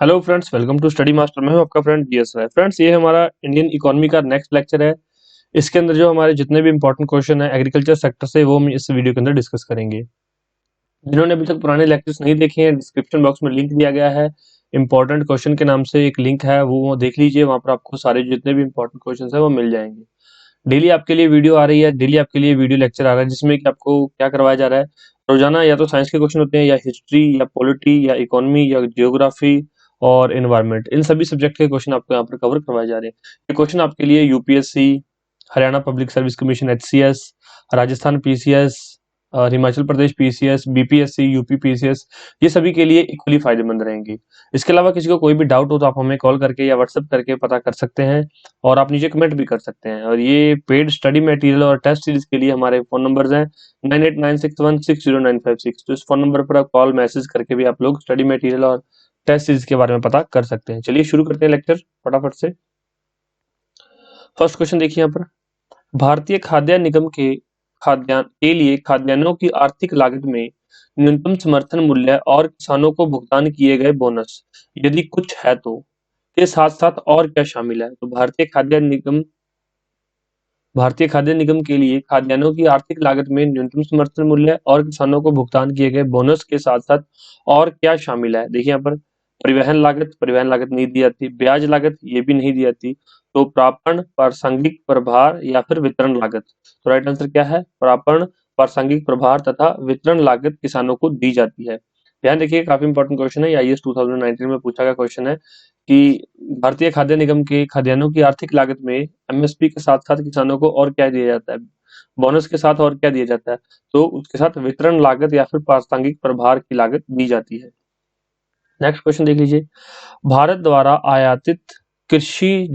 Hello friends, welcome to Study Master. मैं हूं आपका फ्रेंड जीएस राय। फ्रेंड्स, ये हमारा इंडियन इकोनॉमी का नेक्स्ट लेक्चर है। इसके अंदर जो हमारे जितने भी इंपॉर्टेंट क्वेश्चन है एग्रीकल्चर सेक्टर से, वो हम इस वीडियो के अंदर डिस्कस करेंगे। जिन्होंने अभी तक पुराने लेक्चर्स नहीं देखे हैं, डिस्क्रिप्शन बॉक्स में लिंक दिया गया है। इंपॉर्टेंट क्वेश्चन के नाम से एक लिंक है, वो देख लीजिए। वहां पर आपको सारे जितने भी इंपॉर्टेंट क्वेश्चन है वो मिल जाएंगे। डेली आपके लिए वीडियो आ रही है, डेली आपके लिए वीडियो लेक्चर आ रहा है, जिसमें कि आपको क्या करवाया जा रहा है। रोजाना या तो साइंस के क्वेश्चन होते हैं, या हिस्ट्री, या पॉलिटी, या इकोनॉमी, या जियोग्राफी और एनवायरनमेंट। इन सभी सब्जेक्ट के क्वेश्चन आपको यहाँ पर कवर करवाए जा रहे हैं। ये क्वेश्चन आपके लिए UPSC, Haryana public service commission HCS, Rajasthan PCS, और Himachal Pradesh PCS, BPSC, UP PCS, ये सभी के लिए इक्वली फायदेमंद रहेंगी। इसके अलावा किसी को कोई भी डाउट हो तो आप हमें कॉल करके या व्हाट्सएप करके पता कर सकते हैं, और आप नीचे कमेंट भी कर सकते हैं। और ये पेड स्टडी मटेरियल और टेस्ट सीरीज के लिए हमारे फोन नंबर्स हैं 9896160956। तो इस फोन नंबर पर आप कॉल मैसेज करके भी आप लोग स्टडी मटेरियल और टेस्ट सीरीज के बारे में पता कर सकते हैं। चलिए शुरू करते हैं लेक्चर फटाफट से। फर्स्ट क्वेश्चन देखिए यहाँ पर, भारतीय खाद्य निगम के खाद्यान्न के लिए खाद्यान्नों की आर्थिक लागत में न्यूनतम समर्थन मूल्य और किसानों को भुगतान किए गए बोनस, यदि कुछ है तो, के साथ साथ और क्या शामिल है। तो भारतीय खाद्य निगम के लिए खाद्यान्नों की आर्थिक लागत में न्यूनतम समर्थन मूल्य और किसानों को भुगतान किए गए बोनस के साथ साथ और क्या शामिल है। देखिए यहाँ पर, परिवहन लागत नहीं दी जाती, ब्याज लागत ये भी नहीं दी जाती, तो प्रापण, प्रासंगिक प्रभार या फिर वितरण लागत। तो राइट आंसर क्या है, प्रापण, प्रासंगिक प्रभार तथा वितरण लागत किसानों को दी जाती है। ध्यान देखिए, काफी इंपॉर्टेंट क्वेश्चन है, आईएएस 2019 में पूछा गया क्वेश्चन है कि भारतीय खाद्य निगम के खाद्यान्नों की आर्थिक लागत में एमएसपी के साथ साथ किसानों को और क्या दिया जाता है, बोनस के साथ और क्या दिया जाता है। तो उसके साथ वितरण लागत या फिर प्रासंगिक प्रभार की लागत दी जाती है। नेक्स्ट क्वेश्चन देख लीजिए, भारत द्वारा आयातित कृषि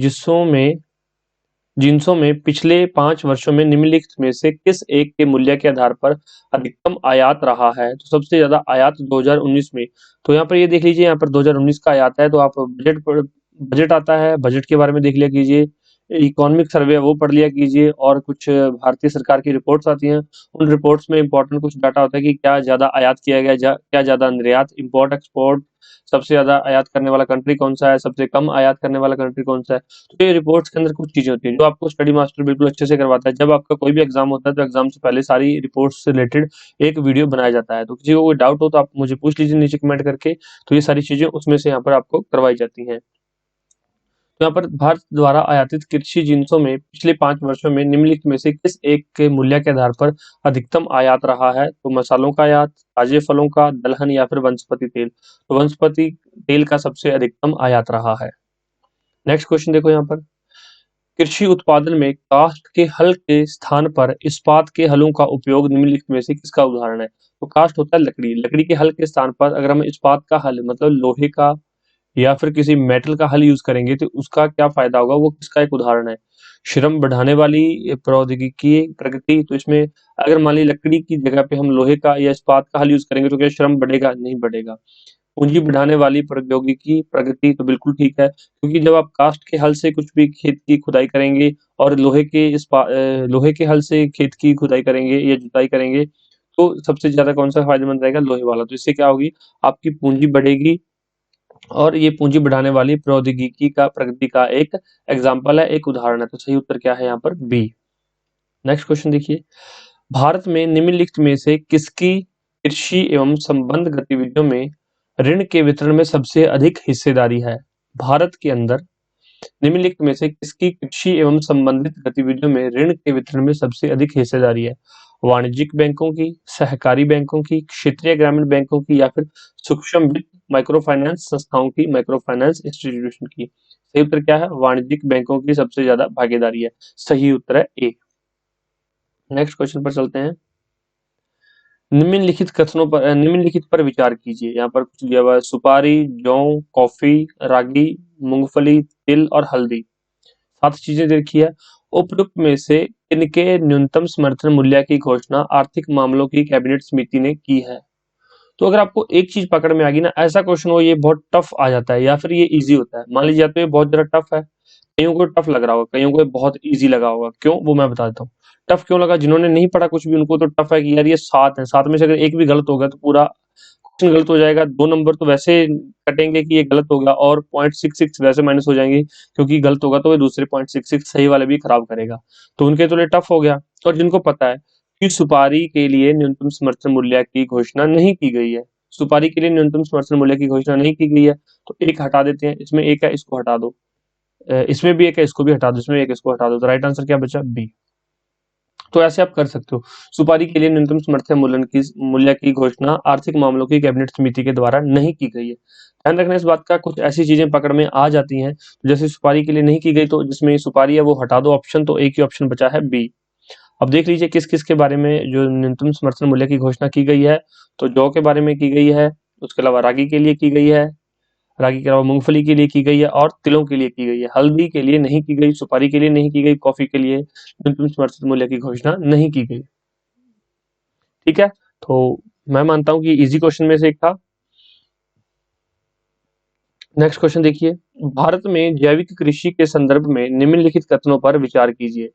जिन्सों में पिछले 5 वर्षों में निम्नलिखित में से किस एक के मूल्य के आधार पर अधिकतम आयात रहा है। तो सबसे ज्यादा आयात 2019 में। तो यहाँ पर ये देख लीजिए, यहाँ पर 2019 का आयात है, तो आप बजट आता है, बजट के बारे में देख लिया कीजिए। इकोनॉमिक सर्वे वो पढ़ लिया कीजिए, और कुछ भारतीय सरकार की रिपोर्ट्स आती हैं, उन रिपोर्ट्स में इंपॉर्टेंट कुछ डाटा होता है कि क्या ज्यादा आयात किया गया, क्या ज्यादा निर्यात, इंपोर्ट एक्सपोर्ट, सबसे ज्यादा आयात करने वाला कंट्री कौन सा है, सबसे कम आयात करने वाला कंट्री कौन सा है। तो ये रिपोर्ट्स के अंदर कुछ चीजें होती हैं जो आपको स्टडी मास्टर बिल्कुल अच्छे से करवाता है। जब आपका कोई भी एग्जाम होता है तो एग्जाम से पहले सारी रिपोर्ट्स से रिलेटेड एक वीडियो बनाया जाता है। तो किसी को कोई डाउट हो तो आप मुझे पूछ लीजिए नीचे कमेंट करके। तो ये सारी चीजें उसमें से यहाँ पर आपको करवाई जाती हैं। तो यहाँ पर भारत द्वारा आयातित कृषि जिन्सों में पिछले 5 वर्षों में निम्नलिखित में से किस एक के मूल्य के आधार पर अधिकतम आयात रहा है। तो मसालों का आयात, ताजे फलों का, दलहन या फिर वनस्पति तेल। तो वनस्पति तेल का सबसे अधिकतम आयात रहा है। नेक्स्ट क्वेश्चन देखो यहाँ पर, कृषि उत्पादन में काष्ठ के हल के स्थान पर इस्पात के हलों का उपयोग निम्नलिखित में से किसका उदाहरण है। तो काष्ठ होता है लकड़ी, लकड़ी के हल के स्थान पर अगर हम इस्पात का हल मतलब लोहे का या फिर किसी मेटल का हल यूज करेंगे तो उसका क्या फायदा होगा, वो किसका एक उदाहरण है। श्रम बढ़ाने वाली प्रौद्योगिकी प्रगति। तो इसमें अगर मान ली लकड़ी की जगह पे हम लोहे का या इस्पात का हल यूज करेंगे तो क्या श्रम बढ़ेगा, नहीं बढ़ेगा। पूंजी बढ़ाने वाली प्रौद्योगिकी प्रगति, तो बिल्कुल ठीक है, क्योंकि जब आप कास्ट के हल से कुछ भी खेत की खुदाई करेंगे और लोहे के हल से खेत की खुदाई करेंगे या जुताई करेंगे, तो सबसे ज्यादा कौन सा फायदेमंद रहेगा, लोहे वाला। तो इससे क्या होगी, आपकी पूंजी बढ़ेगी, और ये पूंजी बढ़ाने वाली प्रौद्योगिकी का प्रगति का एक एग्जाम्पल है, एक उदाहरण है। तो सही उत्तर क्या है यहाँ पर, बी। नेक्स्ट क्वेश्चन देखिए, भारत में निम्नलिखित में से किसकी कृषि एवं संबंध गतिविधियों में ऋण के वितरण में सबसे अधिक हिस्सेदारी है। भारत के अंदर निम्नलिखित में से किसकी कृषि एवं संबंधित गतिविधियों में ऋण के वितरण में सबसे अधिक हिस्सेदारी है। वाणिज्यिक बैंकों की, सहकारी बैंकों की, क्षेत्रीय ग्रामीण बैंकों की, या फिर सूक्ष्म वित्त माइक्रो फाइनेंस संस्थाओं की, माइक्रो फाइनेंस इंस्टीट्यूशन की। सही उत्तर क्या है, वाणिज्यिक बैंकों की सबसे ज्यादा भागीदारी है। सही उत्तर है ए। नेक्स्ट क्वेश्चन पर चलते हैं, निम्नलिखित पर विचार कीजिए। यहाँ पर कुछ दिया हुआ है, सुपारी, जौ, कॉफी, रागी, मूंगफली, तिल और हल्दी। 7 चीजें देखी है। उपयुक्त में से इनके न्यूनतम समर्थन मूल्य की घोषणा आर्थिक मामलों की कैबिनेट समिति ने की है। तो अगर आपको एक चीज पकड़ में आ गई ना, ऐसा क्वेश्चन हो ये बहुत टफ आ जाता है या फिर ये इजी होता है। मान लीजिए या तो ये बहुत ज्यादा टफ है, कईयों को टफ लग रहा होगा, कईयों को बहुत इजी लगा होगा। क्यों, वो मैं बता देता हूँ। टफ क्यों लगा, जिन्होंने नहीं पढ़ा कुछ भी उनको तो टफ है कि यार ये 7 है, 7 में से अगर एक भी गलत हो गया तो पूरा ऑप्शन गलत हो जाएगा। 2 नंबर तो वैसे कटेंगे कि ये गलत हो गया, और 0.66 वैसे माइनस हो जाएंगे क्योंकि गलत होगा तो ये दूसरे 0.66 सही वाले भी खराब करेगा, तो उनके तो लिए टफ हो गया। और जिनको पता है कि सुपारी के लिए न्यूनतम समर्थन मूल्य की घोषणा नहीं की गई है, सुपारी के लिए न्यूनतम समर्थन मूल्य की घोषणा नहीं की गई है, तो एक हटा देते हैं, इसमें एक है इसको हटा दो, इसमें भी एक है इसको भी हटा दो, इसमें एक इसको हटा दो, तो राइट आंसर क्या बचा? बी। तो ऐसे आप कर सकते हो। सुपारी के लिए न्यूनतम समर्थन मूल्य की घोषणा आर्थिक मामलों की कैबिनेट समिति के द्वारा नहीं की गई है। ध्यान रखना इस बात का, कुछ ऐसी चीजें पकड़ में आ जाती हैं, जैसे सुपारी के लिए नहीं की गई तो जिसमें सुपारी है वो हटा दो ऑप्शन, तो एक ही ऑप्शन बचा है बी। अब देख लीजिए किस किस के बारे में जो न्यूनतम समर्थन मूल्य की घोषणा की गई है, तो जौ के बारे में की गई है, उसके अलावा रागी के लिए की गई है, रागी के अलावा मूंगफली के लिए की गई है, और तिलों के लिए की गई है। हल्दी के लिए नहीं की गई, सुपारी के लिए नहीं की गई, कॉफी के लिए न्यूनतम समर्थन मूल्य की घोषणा नहीं की गई। ठीक है, तो मैं मानता हूं कि इजी क्वेश्चन में से एक था। नेक्स्ट क्वेश्चन देखिए, भारत में जैविक कृषि के संदर्भ में निम्नलिखित कथनों पर विचार कीजिए।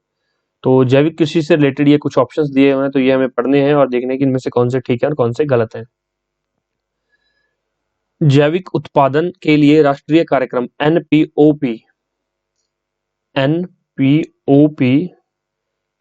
तो जैविक कृषि से रिलेटेड ये कुछ ऑप्शंस दिए हुए हैं, तो ये हमें पढ़ने हैं और देखने की इनमें से कौन से ठीक है और कौन से गलत हैं। जैविक उत्पादन के लिए राष्ट्रीय कार्यक्रम एनपीओपी एनपीओपी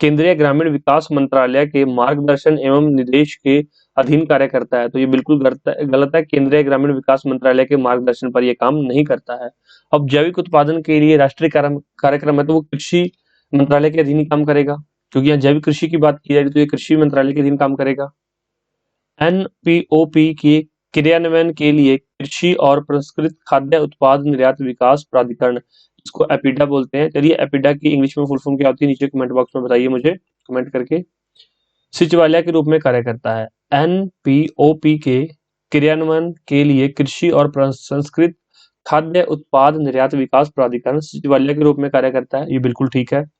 केंद्रीय ग्रामीण विकास मंत्रालय के मार्गदर्शन एवं निर्देश के अधीन कार्य करता है, तो ये बिल्कुल गलत है। केंद्रीय ग्रामीण विकास मंत्रालय के मार्गदर्शन पर यह काम नहीं करता है। अब जैविक उत्पादन के लिए राष्ट्रीय कार्यक्रम है, तो वो कृषि मंत्रालय के अधीन ही काम करेगा, क्योंकि यहाँ जैविक कृषि की बात की जाए तो ये कृषि मंत्रालय के अधीन काम करेगा। एनपीओपी के क्रियान्वयन के लिए कृषि और प्रसंस्कृत खाद्य उत्पाद निर्यात विकास प्राधिकरण, इसको एपिडा बोलते हैं। चलिए एपिडा की इंग्लिश में फुल फॉर्म क्या होती है नीचे कमेंट बॉक्स में बताइए मुझे कमेंट करके। सचिवालय के रूप में कार्य करता है। एनपीओपी के क्रियान्वयन के लिए कृषि और प्रसंस्कृत खाद्य उत्पाद निर्यात विकास प्राधिकरण सचिवालय के रूप में कार्य करता है, ये बिल्कुल ठीक है।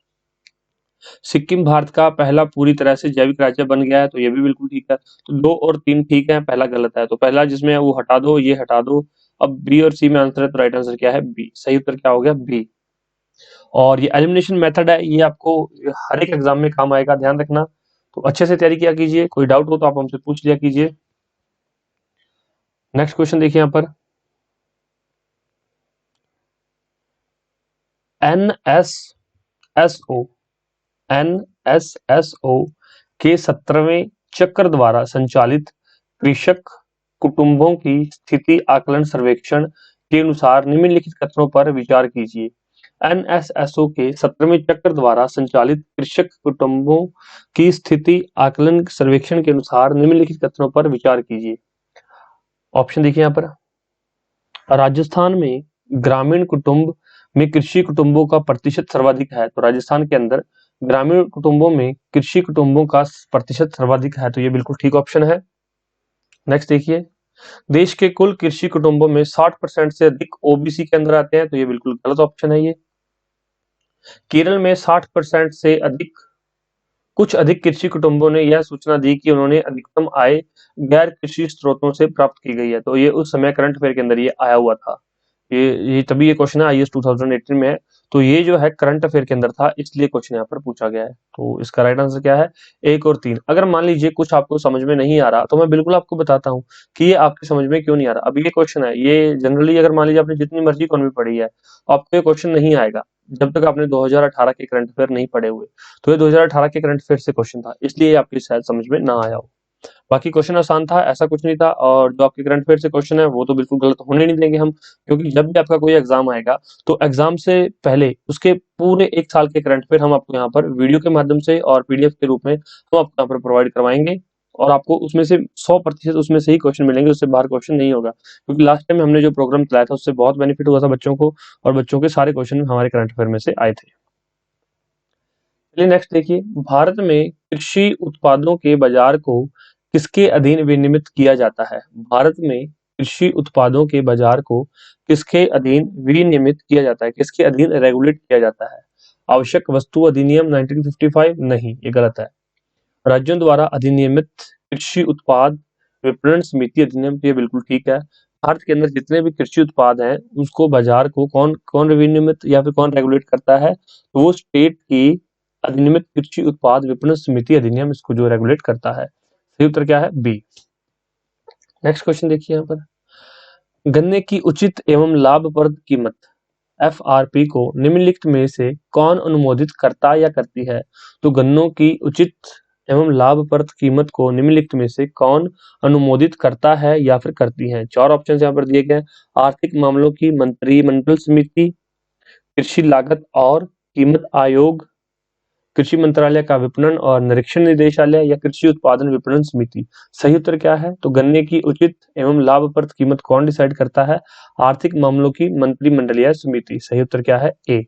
सिक्किम भारत का पहला पूरी तरह से जैविक राज्य बन गया है, तो ये भी बिल्कुल ठीक है। तो 2 और 3 ठीक है, पहला गलत है, तो पहला जिसमें है वो हटा दो, ये हटा दो। अब बी और सी में आंसर है, तो राइट आंसर क्या है? बी। सही उत्तर क्या हो गया? बी। और ये एलिमिनेशन मेथड है, ये आपको हर एक एग्जाम में काम आएगा, ध्यान रखना। तो अच्छे से तैयारी किया कीजिए, कोई डाउट हो तो आप हमसे पूछ लिया कीजिए। नेक्स्ट क्वेश्चन देखिए यहाँ पर, एनएसएसओ एनएसएसओ के 17वें चक्र द्वारा संचालित कृषक कुटुंबों की स्थिति आकलन सर्वेक्षण के अनुसार निम्नलिखित कथनों पर विचार कीजिए। एनएसएसओ के 17वें चक्र द्वारा संचालित कृषक कुटुंबों की स्थिति आकलन सर्वेक्षण के अनुसार निम्नलिखित कथनों पर विचार कीजिए। ऑप्शन देखिए यहाँ पर, राजस्थान में ग्रामीण कुटुंब में कृषि कुटुंबों का प्रतिशत सर्वाधिक है, तो राजस्थान के अंदर ग्रामीण कुटुंबों में कृषि कुटुंबों का प्रतिशत सर्वाधिक है, तो ये बिल्कुल ठीक ऑप्शन है। नेक्स्ट देखिए, देश के कुल कृषि कुटुंबों में 60% से अधिक ओबीसी के अंदर आते हैं, तो ये बिल्कुल गलत ऑप्शन है। ये केरल में 60% से अधिक कुछ अधिक कृषि कुटुंबों ने यह सूचना दी कि उन्होंने अधिकतम आय गैर कृषि स्रोतों से प्राप्त की गई है, तो ये उस समय करंट अफेयर के अंदर ये आया हुआ था। ये तभी ये क्वेश्चन है, आईएएस 2018 में है, तो ये जो है करंट अफेयर के अंदर था, इसलिए क्वेश्चन यहाँ पर पूछा गया है। तो इसका राइट आंसर क्या है? 1 और 3। अगर मान लीजिए कुछ आपको समझ में नहीं आ रहा, तो मैं बिल्कुल आपको बताता हूँ कि ये आपकी समझ में क्यों नहीं आ रहा। अब ये क्वेश्चन है, ये जनरली अगर मान लीजिए आपने जितनी मर्जी इकोनॉमी पढ़ी है, आपको ये क्वेश्चन नहीं आएगा जब तक आपने 2018 के करंट अफेयर नहीं पढ़े हुए। तो ये 2018 के करंट अफेयर से क्वेश्चन था, इसलिए आपकी शायद समझ में ना आया हो। बाकी क्वेश्चन आसान था, ऐसा कुछ नहीं था। और जो आपके करंट अफेयर से क्वेश्चन है वो तो बिल्कुल गलत होने नहीं देंगे हम, क्योंकि जब भी आपका कोई एग्जाम आएगा तो एग्जाम से पहले उसके पूरे 1 साल के करंट अफेयर हम आपको यहाँ पर वीडियो के माध्यम से और पीडीएफ के रूप में हम आपको यहाँ पर प्रोवाइड करवाएंगे, और आपको उसमें से 100% उसमें से ही क्वेश्चन मिलेंगे, उससे बाहर क्वेश्चन नहीं होगा। क्योंकि लास्ट टाइम हमने जो प्रोग्राम चलाया था उससे बहुत बेनिफिट हुआ था बच्चों को, और बच्चों के सारे क्वेश्चन हमारे करंट अफेयर में से आए थे। चलिए नेक्स्ट देखिए, भारत में कृषि उत्पादों के बाजार को किसके अधीन विनियमित किया जाता है? भारत में कृषि उत्पादों के बाजार को किसके अधीन विनियमित किया जाता है, किसके अधीन रेगुलेट किया जाता है? आवश्यक वस्तु अधिनियम 1955? नहीं, ये गलत है। राज्यों द्वारा अधिनियमित कृषि उत्पाद विपणन समिति अधिनियम, तो ये बिल्कुल ठीक है। भारत के अंदर जितने भी कृषि उत्पाद हैं उसको बाजार को कौन कौन विनियमित या फिर कौन रेगुलेट करता है? तो वो स्टेट की अधिनियमित कृषि उत्पाद विपणन समिति अधिनियम इसको जो रेगुलेट करता है। सही उत्तर क्या है? बी। नेक्स्ट क्वेश्चन देखिए यहाँ पर, गन्ने की उचित एवं लाभप्रद कीमत एफआरपी को निम्नलिखित में से कौन अनुमोदित करता या करती है? तो गन्नों की उचित एवं लाभप्रद कीमत को निम्नलिखित में से कौन अनुमोदित करता है या फिर करती है? चार ऑप्शन यहाँ पर दिए गए हैं। आर्थिक मामलों की मंत्रिमंडल समिति, कृषि लागत और कीमत आयोग, कृषि मंत्रालय का विपणन और निरीक्षण निदेशालय या कृषि उत्पादन विपणन समिति। सही उत्तर क्या है? तो गन्ने की उचित एवं लाभप्रद कीमत कौन डिसाइड करता है? आर्थिक मामलों की मंत्रिमंडलीय समिति। सही उत्तर क्या है? ए।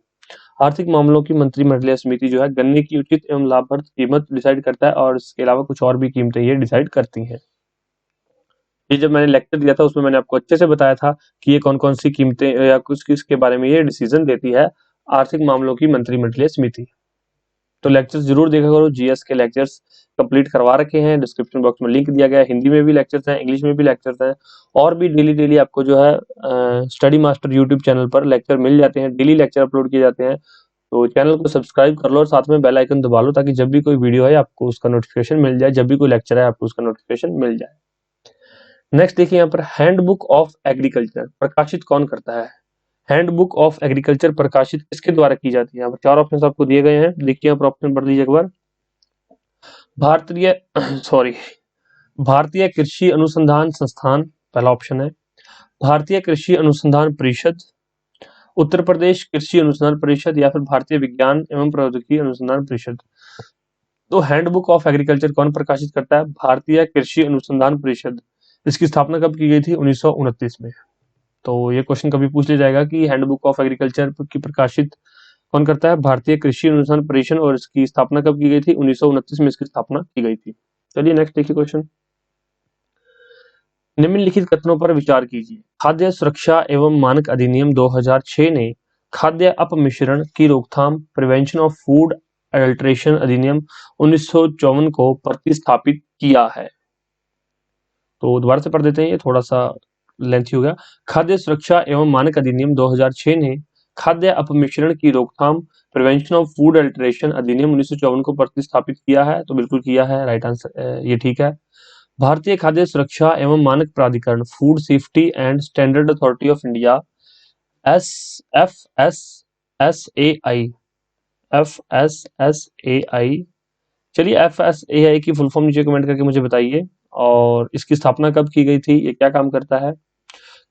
आर्थिक मामलों की मंत्रिमंडलीय समिति जो है गन्ने की उचित एवं लाभप्रद कीमत डिसाइड करता है और इसके अलावा कुछ और भी कीमतें ये डिसाइड करती हैं। ये जब मैंने लेक्चर दिया था उसमें मैंने आपको अच्छे से बताया था कि ये कौन कौन सी कीमतें या कुछ किसके बारे में ये डिसीजन देती है आर्थिक मामलों की मंत्रिमंडलीय समिति। तो लेक्चर्स जरूर देखा करो, जीएस के लेक्चर्स कंप्लीट करवा रखे हैं, डिस्क्रिप्शन बॉक्स में लिंक दिया गया है, हिंदी में भी लेक्चर्स हैं, इंग्लिश में भी लेक्चर्स हैं और भी डेली आपको जो है स्टडी मास्टर यूट्यूब चैनल पर लेक्चर मिल जाते हैं, डेली लेक्चर अपलोड किए जाते हैं। तो चैनल को सब्सक्राइब कर लो और साथ में बेल आइकन दबा लो ताकि जब भी कोई वीडियो है आपको उसका नोटिफिकेशन मिल जाए, जब भी कोई लेक्चर है आपको उसका नोटिफिकेशन मिल जाए। नेक्स्ट देखिए यहाँ पर, हैंडबुक ऑफ एग्रीकल्चर प्रकाशित कौन करता है? हैंडबुक ऑफ एग्रीकल्चर प्रकाशित किसके द्वारा की जाती है? यहाँ पर चार ऑप्शन आपको दिए गए हैं, देखिए यहाँ पर ऑप्शन पढ़ लीजिए एक बार। भारतीय सॉरी भारतीय कृषि अनुसंधान संस्थान पहला ऑप्शन है, भारतीय कृषि अनुसंधान परिषद, उत्तर प्रदेश कृषि अनुसंधान परिषद या फिर भारतीय विज्ञान एवं प्रौद्योगिकी अनुसंधान परिषद। तो हैंडबुक ऑफ एग्रीकल्चर कौन प्रकाशित करता है? भारतीय कृषि अनुसंधान परिषद। इसकी स्थापना कब की गई थी? 1929 में। तो ये क्वेश्चन कभी पूछ लिया जाएगा कि हैंडबुक ऑफ एग्रीकल्चर की प्रकाशित कौन करता है? भारतीय कृषि अनुसंधान परिषद और इसकी स्थापना कब की गई थी? 1929 में इसकी स्थापना की गई थी। चलिए नेक्स्ट देखिए क्वेश्चन, निम्नलिखित कथनों पर विचार कीजिए। खाद्य सुरक्षा एवं मानक अधिनियम 2006 ने खाद्य अपमिश्रण की रोकथाम प्रिवेंशन ऑफ फूड अडल्ट्रेशन अधिनियम 1954 को प्रतिस्थापित किया है। तो दोबारा से पढ़ देते हैं, ये थोड़ा सा लेंथी हो गया। खाद्य सुरक्षा एवं मानक अधिनियम 2006 ने खाद्य अपमिश्रण की रोकथाम प्रिवेंशन ऑफ फूड अल्टरेशन अधिनियम 1954 को प्रतिस्थापित किया है। तो बिल्कुल किया है, राइट आंसर ये ठीक है। भारतीय खाद्य सुरक्षा एवं मानक प्राधिकरण food safety and standard authority of India FSSAI चलिए FSAI की फुल फॉर्म नीचे कमेंट करके मुझे बताइए और इसकी स्थापना कब की गई थी, ये क्या काम करता है?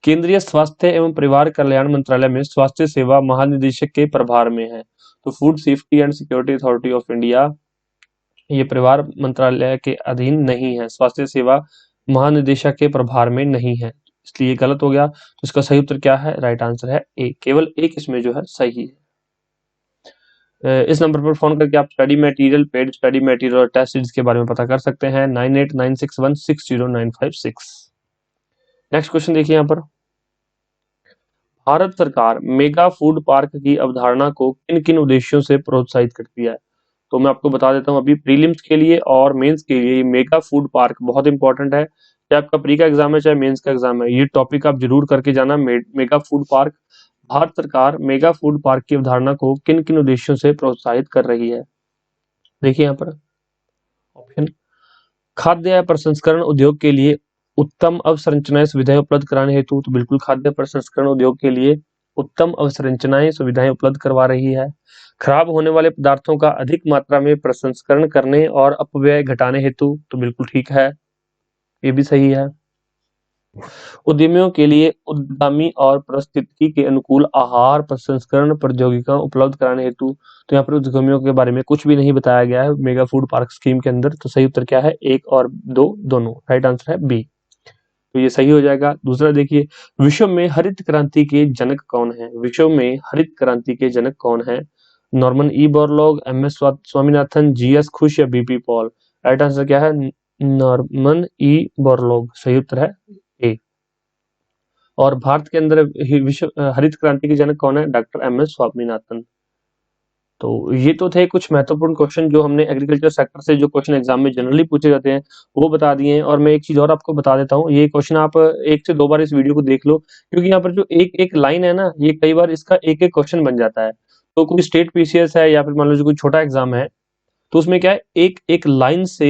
केंद्रीय स्वास्थ्य एवं परिवार कल्याण मंत्रालय में स्वास्थ्य सेवा महानिदेशक के प्रभार में है। तो food safety and security authority of India ये परिवार मंत्रालय के अधीन नहीं है, स्वास्थ्य सेवा महानिदेशक के प्रभार में नहीं है, इसलिए गलत हो गया। तो इसका सही उत्तर क्या है? राइट आंसर है ए, केवल एक इसमें जो है सही है। इस नंबर पर फोन करके आप study material, paid study material और टेस्ट सीरीज के बारे में पता कर सकते हैं 9896160956। नेक्स्ट क्वेश्चन देखिए यहाँ पर, भारत सरकार मेगा फूड पार्क की अवधारणा को किन किन उद्देश्यों से प्रोत्साहित करती है? तो मैं आपको बता देता हूँ, अभी प्रीलिम्स के लिए और मेंस के लिए ये मेगा फूड पार्क बहुत इंपॉर्टेंट है। चाहे आपका प्री का एग्जाम है चाहे मेंस का एग्जाम है, ये टॉपिक आप जरूर करके जाना। मेगा फूड पार्क, भारत सरकार मेगा फूड पार्क की अवधारणा को किन किन उद्देश्यों से प्रोत्साहित कर रही है? देखिए यहाँ पर ऑप्शन, खाद्य प्रसंस्करण उद्योग के लिए उत्तम अवसंरचनाएं सुविधाएं उपलब्ध कराने हेतु। तो बिल्कुल खाद्य प्रसंस्करण उद्योग के लिए उत्तम अवसंरचनाएं सुविधाएं उपलब्ध करवा रही है। खराब होने वाले पदार्थों का अधिक मात्रा में प्रसंस्करण करने और अपव्यय घटाने हेतु। तो बिल्कुल ठीक है, ये भी सही है। उद्यमियों के लिए उद्यमी और परिस्थिति के अनुकूल आहार प्रसंस्करण प्रौद्योगिकियां उपलब्ध कराने हेतु। तो यहाँ पर उद्यमियों के बारे में कुछ भी नहीं बताया गया है मेगा फूड पार्क स्कीम के अंदर। तो सही उत्तर क्या है? एक और दो दोनों, राइट आंसर है बी। तो ये सही हो जाएगा। दूसरा देखिए, विश्व में हरित क्रांति के जनक कौन है? विश्व में हरित क्रांति के जनक कौन है? Norman E Borlaug, M S. Swaminathan, G S. Khush या बी.पी. पॉल? राइट आंसर क्या है? नॉर्मन ई बोरलॉग, सही उत्तर है ए। और भारत के अंदर विश्व हरित क्रांति के जनक कौन है? Doctor MS. स्वामीनाथन। तो ये तो थे कुछ महत्वपूर्ण क्वेश्चन जो हमने एग्रीकल्चर सेक्टर से जो क्वेश्चन एग्जाम में जनरली पूछे जाते हैं वो बता दिए हैं। और मैं एक चीज और आपको बता देता हूँ, ये क्वेश्चन आप एक से दो बार इस वीडियो को देख लो, क्योंकि यहाँ पर जो एक एक लाइन है ना, ये कई बार इसका एक एक क्वेश्चन बन जाता है। तो कोई स्टेट पीसीएस है या फिर मान लीजिए कोई छोटा एग्जाम है, तो उसमें क्या है, एक एक लाइन से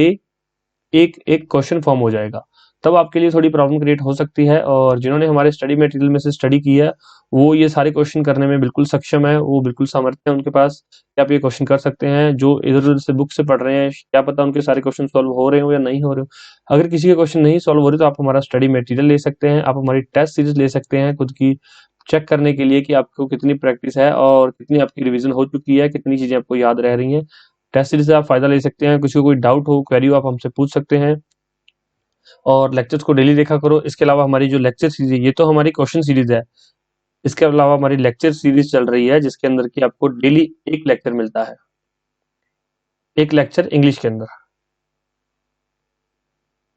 एक एक क्वेश्चन फॉर्म हो जाएगा। तब आपके लिए थोड़ी प्रॉब्लम क्रिएट हो सकती है। और जिन्होंने हमारे स्टडी मटेरियल में से स्टडी की है, वो ये सारे क्वेश्चन करने में बिल्कुल सक्षम है, वो बिल्कुल सामर्थ्य है उनके पास कि आप ये क्वेश्चन कर सकते हैं। जो इधर-उधर से बुक से पढ़ रहे हैं, क्या पता उनके सारे क्वेश्चन सॉल्व हो रहे हो या नहीं हो रहे हो। अगर किसी के क्वेश्चन नहीं सॉल्व हो रहे तो आप हमारा स्टडी मटेरियल ले सकते हैं, आप हमारी टेस्ट सीरीज ले सकते हैं खुद की चेक करने के लिए कि आपको कितनी प्रैक्टिस है और कितनी आपकी रिवीजन हो चुकी है, कितनी चीजें आपको याद रह रही हैं। टेस्ट सीरीज से आप फायदा ले सकते हैं। किसी को कोई डाउट हो, क्वेरी हो, आप हमसे पूछ सकते हैं और लेक्चर्स को डेली देखा करो। इसके अलावा हमारी जो लेक्चर सीरीज है, ये तो हमारी क्वेश्चन सीरीज है। इसके अलावा हमारी लेक्चर सीरीज चल रही है जिसके अंदर की आपको डेली एक लेक्चर मिलता है, एक लेक्चर इंग्लिश के अंदर।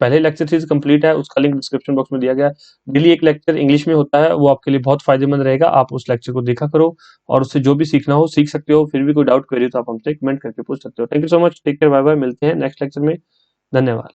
पहले लेक्चर सीरीज कंप्लीट है, उसका लिंक डिस्क्रिप्शन बॉक्स में दिया गया है। डेली एक लेक्चर इंग्लिश में होता है, वो आपके लिए बहुत फायदेमंद रहेगा। आप उस लेक्चर को देखा करो और उससे जो भी सीखना हो सीख सकते हो। फिर भी कोई डाउट क्वेरी हो तो आप हमसे कमेंट करके पूछ सकते हो। Thank you so much, take care, bye bye, मिलते हैं नेक्स्ट लेक्चर में। धन्यवाद।